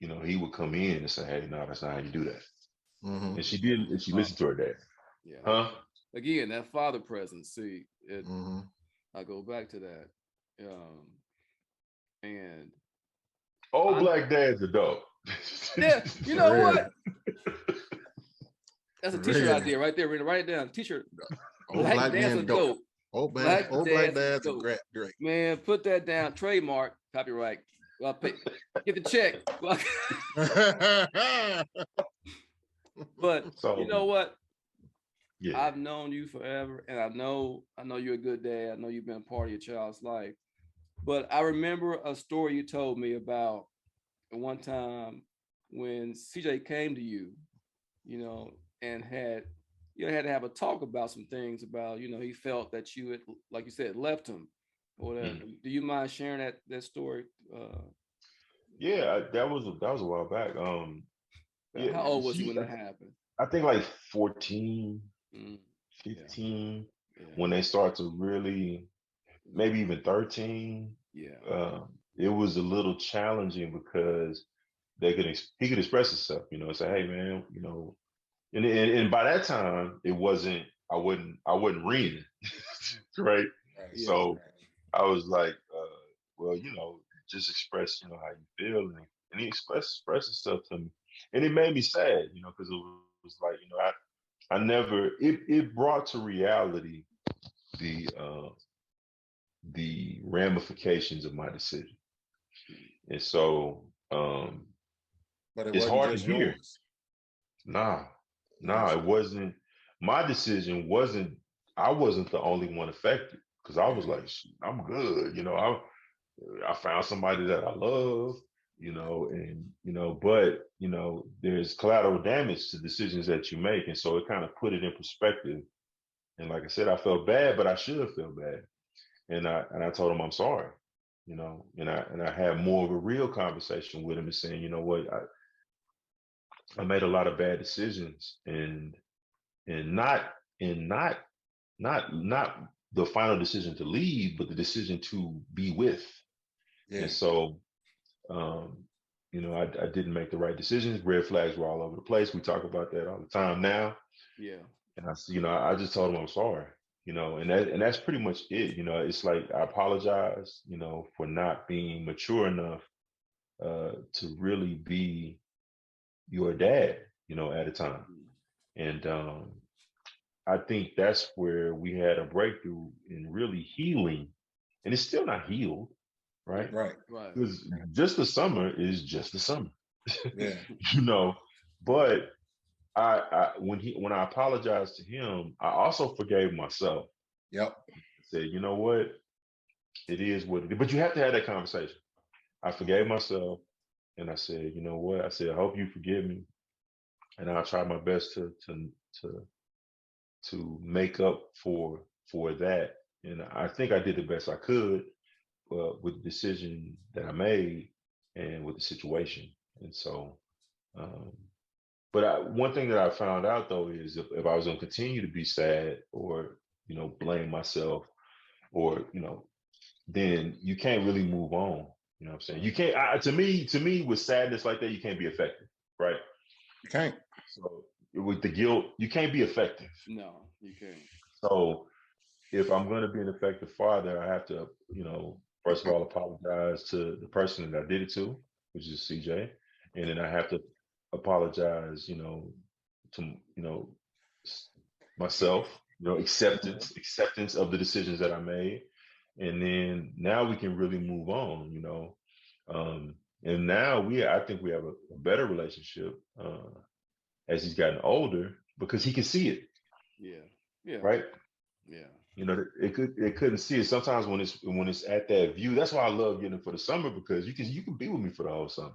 he would come in and say, "Hey, no, that's not how you do that." And she did, and she listened to her dad. Yeah. Huh? Again, that father presence. See, I go back to that. And old black dads are dope. Yeah, you know what? That's a t-shirt Really? idea right there. Write it down. T-shirt. Old black dads men are dope. dope. Old black dads are great. Man, put that down. Trademark, copyright. Well, get the check. But So, you know what? Yeah. I've known you forever, and I know you're a good dad. I know you've been a part of your child's life. But I remember a story you told me about one time when CJ came to you, and had to have a talk about some things about, he felt that you had, like you said, left him or whatever. Do you mind sharing that story? Yeah, that was a while back. Yeah, how old was he when that happened? I think like 14, 15, when they start to really, maybe even 13. Yeah. It was a little challenging because he could express himself, and say, "Hey, man," and by that time it wasn't. I wasn't reading, right? So I was like, well, just express, how you feel, and he expressed himself to me, and it made me sad, because it was like, I never. It brought to reality the ramifications of my decision, and so but it it's wasn't hard to just hear. yours. Nah, it wasn't. My decision wasn't. I wasn't the only one affected because I was like, I'm good, I found somebody that I love, and but there's collateral damage to decisions that you make, and so it kind of put it in perspective. And like I said, I felt bad, but I should feel bad, and I told him I'm sorry, and I had more of a real conversation with him and saying, what, I made a lot of bad decisions, and not and not the final decision to leave, but the decision to be with. And so, I didn't make the right decisions. Red flags were all over the place. We talk about that all the time now. Yeah. And I just told him I'm sorry, and that's pretty much it. It's like I apologize, for not being mature enough to really be your dad, at a time. And I think that's where we had a breakthrough in really healing, and it's still not healed, right? Right. Because just the summer is just the summer, Yeah. But when I apologized to him, I also forgave myself. Yep. I said, you know what, it is what it is. But you have to have that conversation. I forgave myself, and I said, you know what? I said, I hope you forgive me, and I'll try my best to make up for that. And I think I did the best I could with the decision that I made and with the situation. And so, but one thing that I found out though is if I was going to continue to be sad or blame myself or then you can't really move on. You know what I'm saying? You can't. To me, with sadness like that, you can't be effective, right? You can't. So with the guilt, you can't be effective. No, you can't. So if I'm going to be an effective father, I have to, first of all, apologize to the person that I did it to, which is CJ, and then I have to apologize, to myself, acceptance of the decisions that I made, and then now we can really move on. And now I think we have a better relationship as he's gotten older because he can see it, Yeah. Yeah. right? Yeah. It couldn't see it sometimes when it's at that view. That's why I love getting it for the summer, because you can be with me for the whole summer.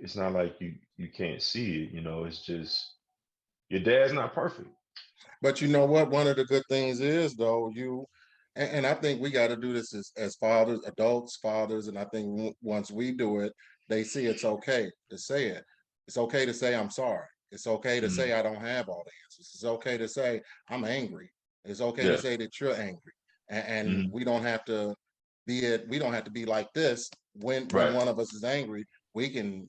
It's not like you can't see it. It's just your dad's not perfect. But you know what? One of the good things is though, and I think we got to do this as fathers, adults, fathers, and I think once we do it, they see it's okay to say it. It's okay to say I'm sorry. It's okay to Mm, say I don't have all the answers. It's okay to say I'm angry. It's okay to yeah. say that you're angry, and Hmm. we don't have to be it. We don't have to be like this when Right. one of us is angry. We can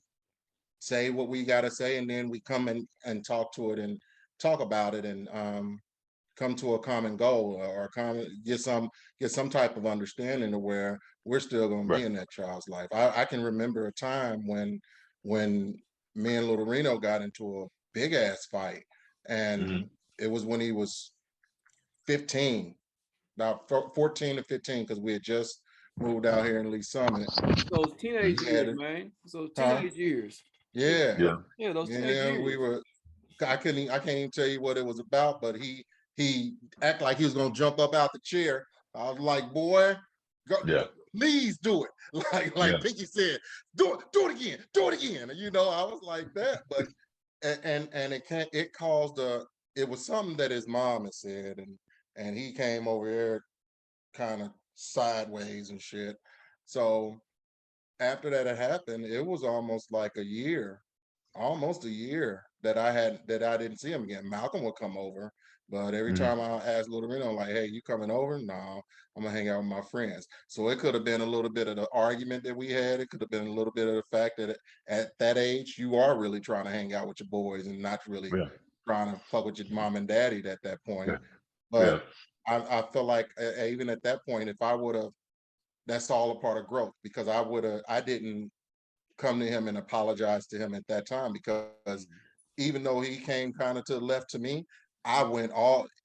say what we got to say, and then we come and talk to it and talk about it, and come to a common goal, or get some type of understanding to where we're still going to be Right. in that child's life. I can remember a time when me and Little Reno got into a big ass fight, Hmm. and it was when he was 15, about 14 to 15, because we had just moved out here in Lee Summit. Those teenage We had years, it, man. So huh? teenage years. You know, Yeah, Yeah. yeah, those teenage yeah. We years. were. I can't even tell you what it was about, but he acted like he was gonna jump up out the chair. I was like, boy, go, Yeah. please do it. Like Yeah. Pinky said, do it again, do it again. I was like that, but and it caused it was something that his mom had said, and he came over here kind of sideways and shit. So after that had happened, it was almost a year that I didn't see him again. Malcolm would come over, but every Hmm. time I asked Little Reno, like, "Hey, you coming over?" No, I'm gonna hang out with my friends. So it could have been a little bit of the argument that we had. It could have been a little bit of the fact that at that age, you are really trying to hang out with your boys and not really Yeah. trying to fuck with your mom and daddy at that Yeah. point. Yeah. But I feel like even at that point, if I would have, that's all a part of growth, because I didn't come to him and apologize to him at that time, because Mhm. even though he came kind of to the left to me,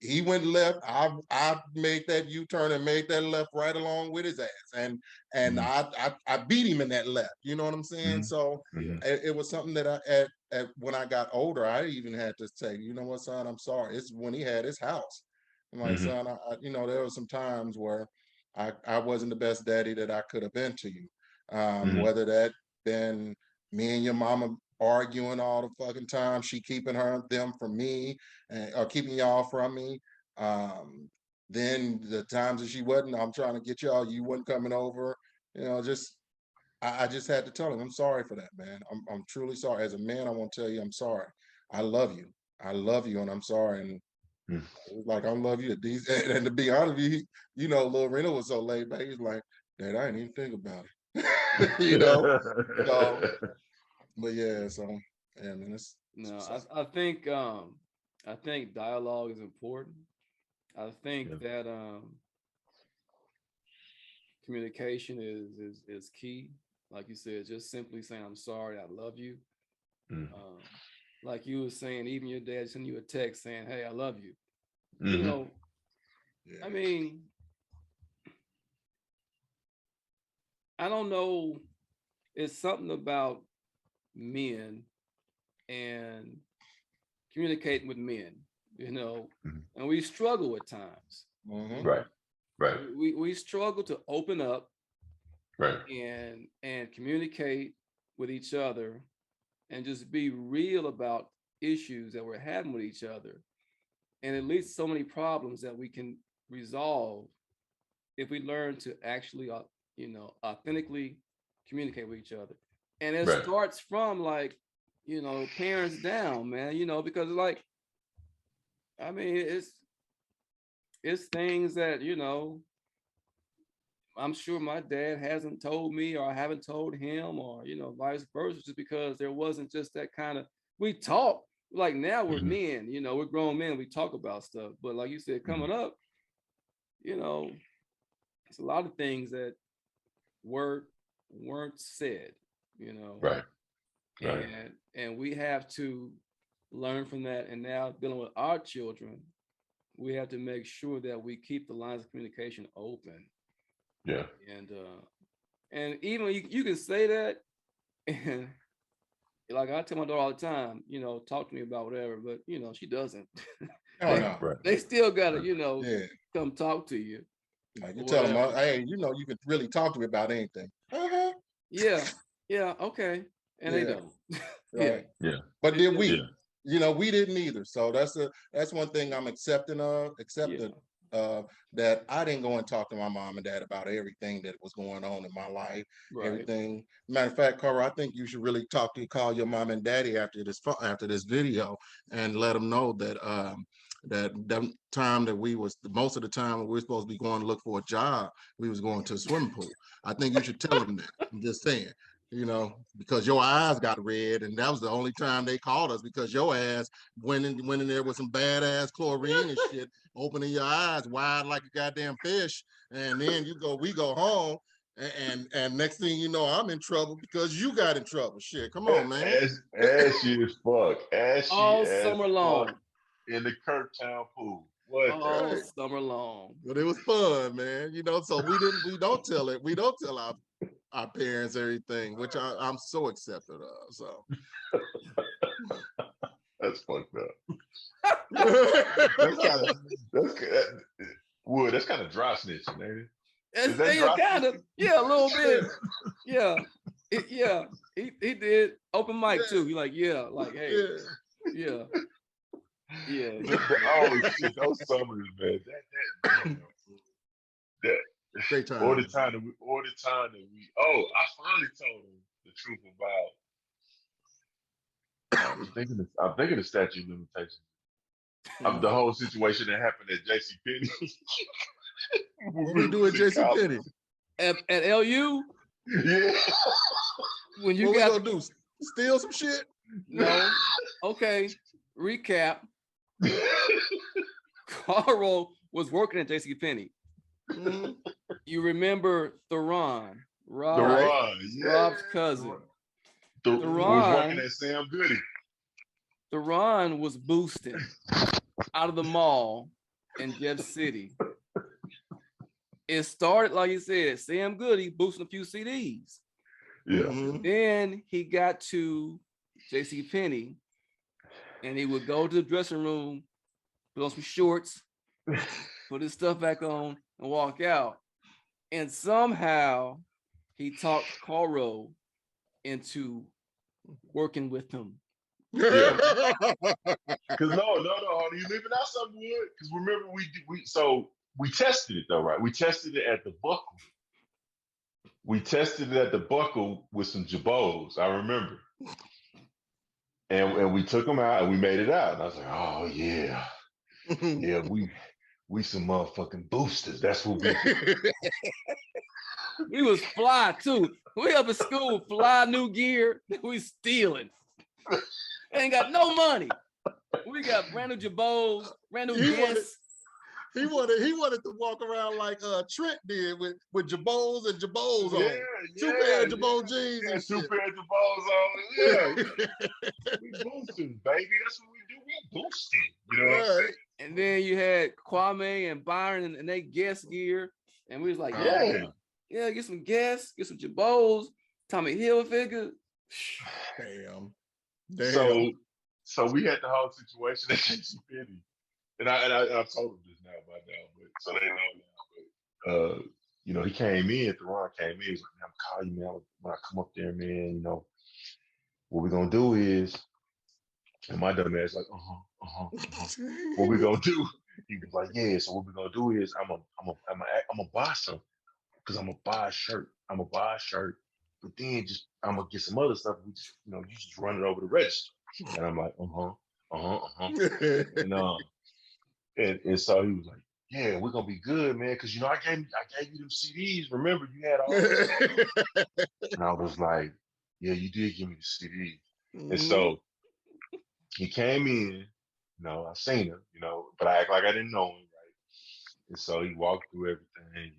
he went left. I made that U-turn and made that left right along with his ass. And Hmm. I beat him in that left. You know what I'm saying? Hmm. So Yeah. Hmm. it was something that when I got older, I even had to say, you know what, son, I'm sorry. It's when he had his house. I'm like, Hmm. son, there were some times where I wasn't the best daddy that I could have been to you. Hmm. Whether that been me and your mama arguing all the fucking time, she keeping them from me, or keeping y'all from me. Then the times that she wasn't, I'm trying to get y'all, you wasn't coming over. Just I just had to tell him, I'm sorry for that, man. I'm truly sorry. As a man, I want to tell you, I'm sorry. I love you. I love you, and I'm sorry. And it was like, I love you. These, and to be honest with you, Lil Reno was so laid back. He's like, Dad, I didn't even think about it. So, but yeah, so yeah, man, it's No, what's up. I think dialogue is important. I Yeah. think that communication is key. Like you said, just simply saying I'm sorry, I love you. Mm. Um, like you were saying, even your dad sending you a text saying, "Hey, I love you." You Hmm. know, I Yeah. mean, I don't know. It's something about men and communicating with men, you know, Hmm. and we struggle at times. You Mm-hmm. Right. know, Right. we struggle to open up Right. and communicate with each other and just be real about issues that we're having with each other, and at least so many problems that we can resolve if we learn to actually authentically communicate with each other. And it Right. starts from, like, parents down, man, because, like, I mean, it's things that, I'm sure my dad hasn't told me, or I haven't told him, or vice versa, just because there wasn't just that kind of. We talk like now we're men, we're grown men. We talk about stuff, but like you said, coming up, it's a lot of things that weren't said, Right. and we have to learn from that. And now dealing with our children, we have to make sure that we keep the lines of communication open. Yeah. And even you can say that, and like I tell my daughter all the time, talk to me about whatever, but she doesn't. They still gotta, come talk to you. Like you tell them, hey, you can really talk to me about anything. Yeah, okay. And they don't. Right. Yeah. But did we? We didn't either. So that's one thing I'm accepting that I didn't go and talk to my mom and dad about everything that was going on in my life. Right. Everything. Matter of fact, Caro, I think you should really call your mom and daddy after this video and let them know that that time that most of the time when we were supposed to be going to look for a job, we was going to a swimming pool. I think you should tell them that. I'm just saying. Because your eyes got red, and that was the only time they called us, because your ass went in there with some badass chlorine and shit, opening your eyes wide like a goddamn fish, and then we go home, and next thing you know, I'm in trouble because you got in trouble. Shit, come on, man. Ashy as fuck. Ashy all as summer fuck long in the Kirktown pool. All summer long. But it was fun, man. So we don't tell it. We don't tell our parents everything, which I'm so accepted of. So that's fucked up. That's kind of dry snitching, man. It's kind of, a little bit. He did open mic too. He like, hey, yeah. Oh shit, those summers, man. That great time. All the time that we. Oh, I finally told him the truth about. I'm thinking the statute of limitations. The whole situation that happened at JCPenney. What we do at JCPenney? At LU? Yeah. When you what we gonna do? Steal some shit? No. Okay. Recap. Caro was working at JCPenney. Mm-hmm. You remember Theron, Rob's cousin. Theron was working at Sam Goody. Theron was boosting out of the mall in Jeff City. It started, like you said, Sam Goody boosting a few CDs. Yeah. Mm-hmm. Then he got to JCPenney, and he would go to the dressing room, put on some shorts, put his stuff back on, and walk out. And somehow he talked Caro into working with him. Yeah. Because no, you leaving out something good. Because remember, we tested it though, right? We tested it at the Buckle. We tested it at the Buckle with some Jabos. I remember. And we took them out and we made it out. And I was like, oh yeah. Yeah, we some motherfucking boosters. That's what we do. We was fly too. We up at school, fly new gear. We stealing. Ain't got no money. We got brand new Jabos, brand new Guess. He wanted to walk around like Trent did with Jabos and Jabos on. Two pair of Jabos jeans. Yeah, two pair of Jabos on. Yeah. We boosting, baby. That's what we do. We boosting. You know what I'm saying? And then you had Kwame and Byron and they Guess gear. And we was like, yeah, get some Guess, get some Jabos, Tommy Hilfiger. Damn. So we had the whole situation at JCPenney. And I told them this now by now, but so they know now. But he came in, Theron came in, he was like, I'm calling you, man. When I come up there, man, what we're gonna do is, and my dumb ass like, what we gonna do? He was like, yeah, so what we're gonna do is I'm gonna buy something, because I'm gonna buy a shirt. But then I'm gonna get some other stuff. We just, you just run it over the register. And I'm like, And so he was like, yeah, we're gonna be good, man, because I gave you them CDs. Remember, you had all this. And I was like, yeah, you did give me the CD. And so he came in, I seen him, but I act like I didn't know him, right? And so he walked through everything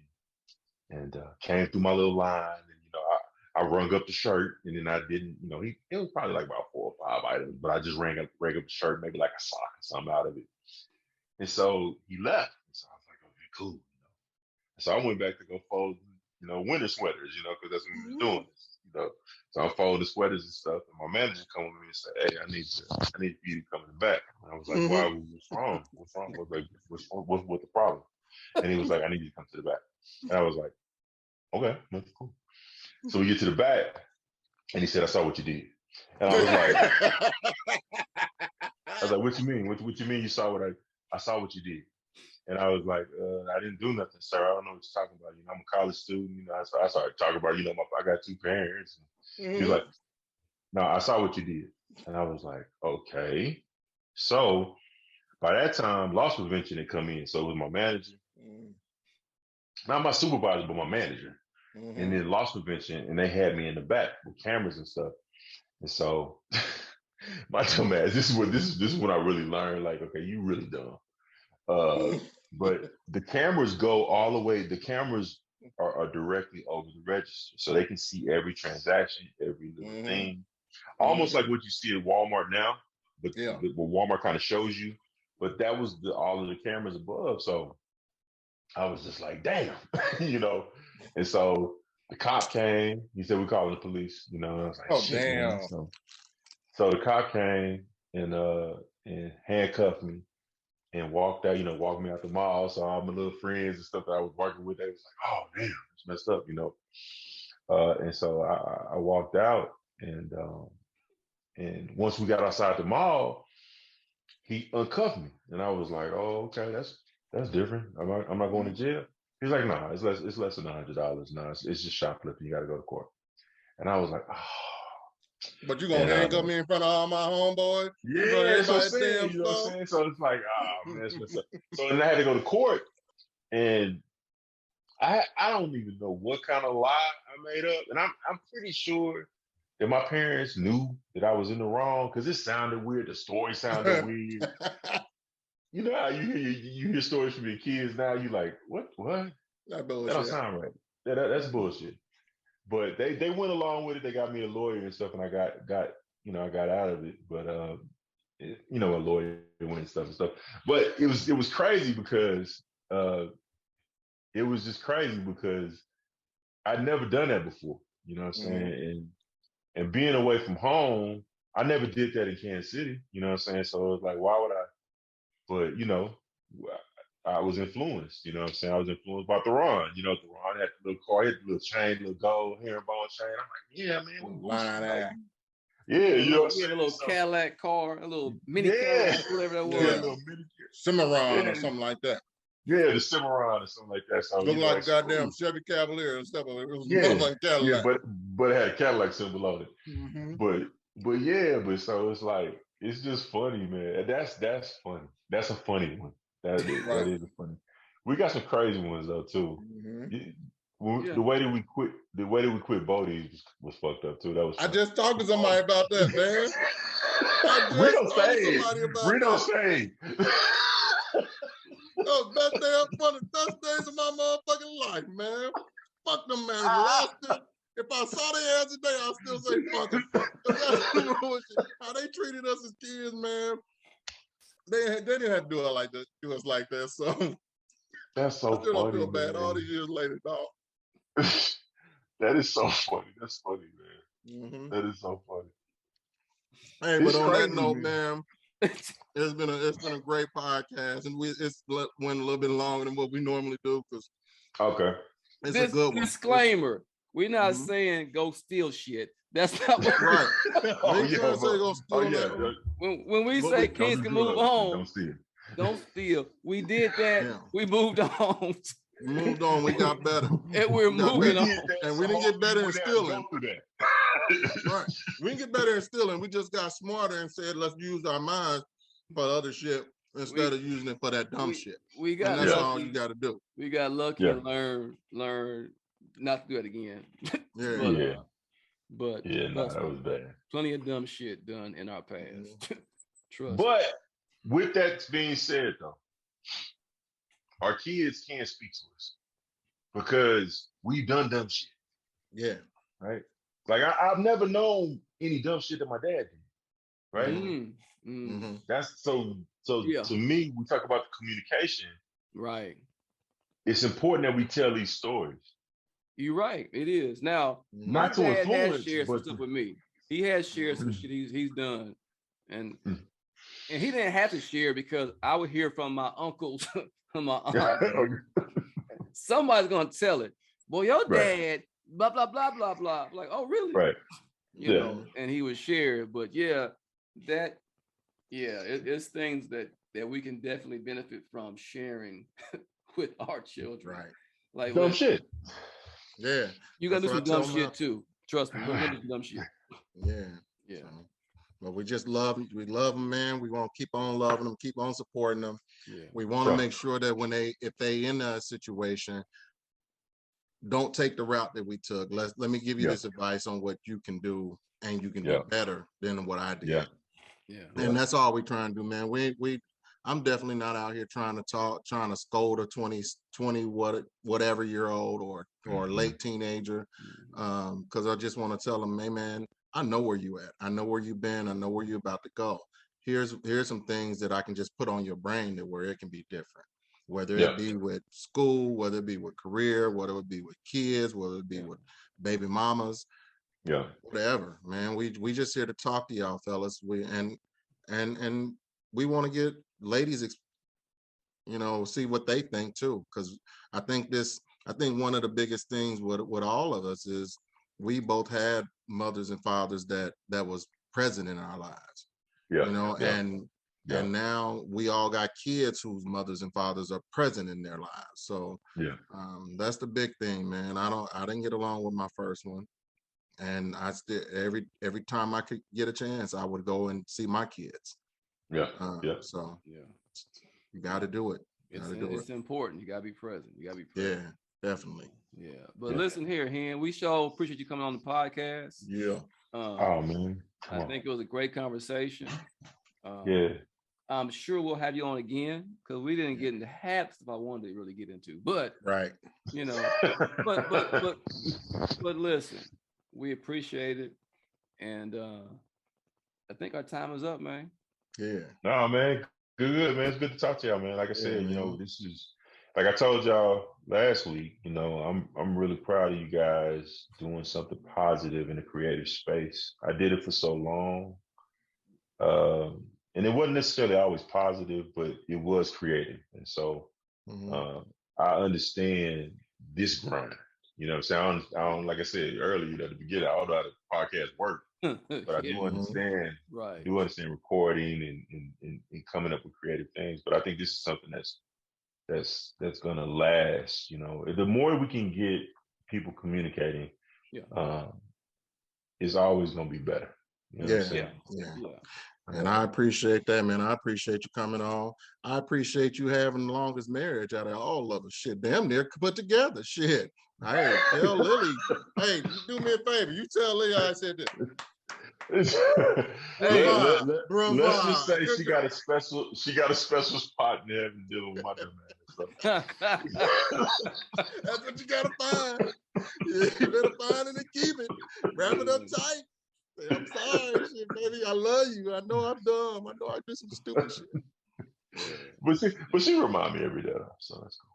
and came through my little line, and I rung up the shirt, and then I didn't, it was probably like about 4 or 5 items, but I just rang up the shirt, maybe like a sock or something out of it. And so he left. And so I was like, okay, cool. So I went back to go fold, winter sweaters, because that's what we were doing. So I'm folding the sweaters and stuff, and my manager come to me and said, "Hey, I need you to come in the back." And I was like, "Why? What's wrong? What's wrong? What's the problem?" And he was like, "I need you to come to the back." And I was like, "Okay, that's cool." So we get to the back, and he said, "I saw what you did." And I was like, "What you mean? What you mean? You saw what I saw what you did?" And I was like, I didn't do nothing, sir. I don't know what you're talking about. I'm a college student. I started talking about, I got 2 parents. He was like, no, I saw what you did. And I was like, okay. So by that time, loss prevention had come in. So it was my manager, not my supervisor, but my manager. And then loss prevention, and they had me in the back with cameras and stuff. And so my dumb ass, this is when I really learned, like, okay, you really dumb. But the cameras go all the way. The cameras are directly over the register, so they can see every transaction, every little thing, almost like what you see at Walmart now. But what Walmart kind of shows you. But that was all of the cameras above. So I was just like, damn, And so the cop came. He said, "We're calling the police." And I was like, "Shit, damn!" Man. So the cop came and handcuffed me. And walked out, walked me out the mall. So all my little friends and stuff that I was working with, they was like, "Oh damn, it's messed up," And so I walked out, and once we got outside the mall, he uncuffed me, and I was like, "Oh, okay, that's different. I'm not going to jail." He's like, "No, it's less than $100. No, it's just shoplifting. You got to go to court." And I was like, "Oh." But you gonna handcuff me in front of all my homeboys? Yeah, that's what I'm saying. You know what I'm saying? So it's like, oh man, that's messed up. So then I had to go to court, and I don't even know what kind of lie I made up, and I'm pretty sure that my parents knew that I was in the wrong because it sounded weird. The story sounded weird. You know how you hear stories from your kids now? You like, what? That don't sound right. That's bullshit. But they went along with it. They got me a lawyer and stuff, and I got I got out of it. But a lawyer and stuff. But it was crazy because it was just crazy because I'd never done that before. You know what I'm saying? And being away from home, I never did that in Kansas City. You know what I'm saying? So it was like, why would I? But I was influenced, you know what I'm saying? I was influenced by Theron. Theron had the little car, he had the little chain, little gold herringbone chain. I'm like, yeah, man. He had a little Cadillac car, a little mini Cadillac, whatever that was. Yeah, a little mini Cimarron or something like that. Yeah, the Cimarron or something like that. So looked like goddamn Chevy Cavalier and stuff. It was like Cadillac. Yeah, but it had a Cadillac symbol on it. But so it's like, it's just funny, man. That's funny. That's a funny one. That is a funny. We got some crazy ones though too. The way that we quit Bodie's was fucked up too. That was. I just talked to somebody about that, man. Reno Sane. Those best days of my motherfucking life, man. Fuck them, man. Lost it. If I saw their ass today, I'd still say fuck them. How they treated us as kids, man. They didn't have to do us like that. So that's so funny. I don't feel bad all these years later, dog. That is so funny. That's funny, man. That is so funny. Hey, but on that note, man, it's been a great podcast, and it's went a little bit longer than what we normally do because it's a good one. Disclaimer: we're not saying go steal shit. That's not what When we say kids can move on, don't steal. We did that. Yeah. We moved on. We got better. And we're moving on. And we didn't get better in stealing. Right. We didn't get better in stealing. We just got smarter and said, let's use our minds for other shit instead of using it for that dumb shit. We got and that's lucky. all you got to do. We got lucky and learn not to do it again. But that was bad. Plenty of dumb shit done in our past. Trust. But with that being said, though, our kids can't speak to us because we've done dumb shit. Yeah. Right. Like I've never known any dumb shit that my dad did. Right. That's so. To me, we talk about the communication. Right. It's important that we tell these stories. You're right. It is. Now, not to influence, shared some stuff with me. He has shared some shit he's done, and he didn't have to share because I would hear from my uncles, from my aunt. Somebody's gonna tell it. Boy, your dad, blah blah blah blah blah. Like, oh really? Right. You know, and he would share. But it's things that we can definitely benefit from sharing with our children. Right. Like dumb shit. Yeah. You gotta do some dumb shit too. Trust me, we're gonna do some dumb shit. Yeah. So, but we just love them. We love them, man. We want to keep on loving them, keep on supporting them. Yeah. We want to make sure that if they in a situation, don't take the route that we took. Let me give you this advice on what you can do, and you can do better than what I did. And that's all we trying to do, man. I'm definitely not out here trying to scold a 20 whatever year old or late teenager. Because I just want to tell them, hey man, I know where you at. I know where you've been. I know where you're about to go. Here's some things that I can just put on your brain where it can be different. Whether it be with school, whether it be with career, whether it be with kids, whether it be with baby mamas. Whatever, man. We just here to talk to y'all fellas. And we want to get ladies, see what they think too. Because I think one of the biggest things with all of us is we both had mothers and fathers that was present in our lives. And now we all got kids whose mothers and fathers are present in their lives. So that's the big thing, man. I didn't get along with my first one. And I still every time I could get a chance, I would go and see my kids. So you got to do it. It's important. You got to be present. Yeah, definitely. Yeah, but listen here, Hen. We sure appreciate you coming on the podcast. Yeah. Oh man, I think it was a great conversation. Yeah. I'm sure we'll have you on again because we didn't get into half stuff I wanted to really get into. But right, but listen. We appreciate it, and I think our time is up, man. Yeah. No, man. Good, man. It's good to talk to y'all, man. Like I said, this is like I told y'all last week. I'm really proud of you guys doing something positive in a creative space. I did it for so long, and it wasn't necessarily always positive, but it was creative, and so I understand this grind. You know what I'm saying? I don't like I said earlier at the beginning, I don't know how the podcast work, but I do understand. Right. I do understand recording and coming up with creative things. But I think this is something that's gonna last. The more we can get people communicating, it's always gonna be better. Yeah. And I appreciate that, man. I appreciate you coming on. I appreciate you having the longest marriage out of all of us. Shit, damn near put together. Shit. Hey, tell Lily. Hey, do me a favor. You tell Lily I said this. Let's just say she got a special spot in heaven dealing with my dumb ass. That's what you gotta find. You better find it and keep it. Wrap it up tight. I'm sorry, shit, baby. I love you. I know I'm dumb. I know I do some stupid shit. But she remind me every day, so that's cool.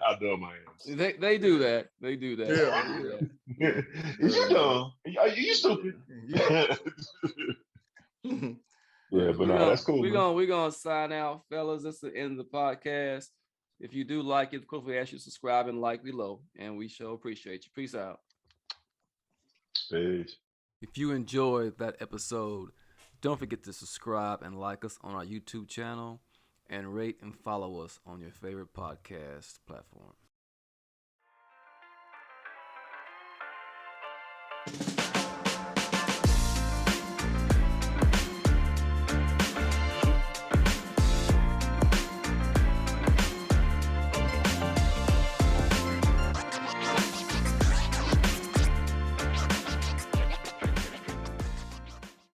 How dumb I am. They do that. They do that. Yeah. Is you dumb? Are you stupid? Yeah, but no, that's cool. We're gonna sign out, fellas. That's the end of the podcast. If you do like it, of course, we ask you to subscribe and like below, and we sure appreciate you. Peace out. Peace. If you enjoyed that episode, don't forget to subscribe and like us on our YouTube channel, and rate and follow us on your favorite podcast platform.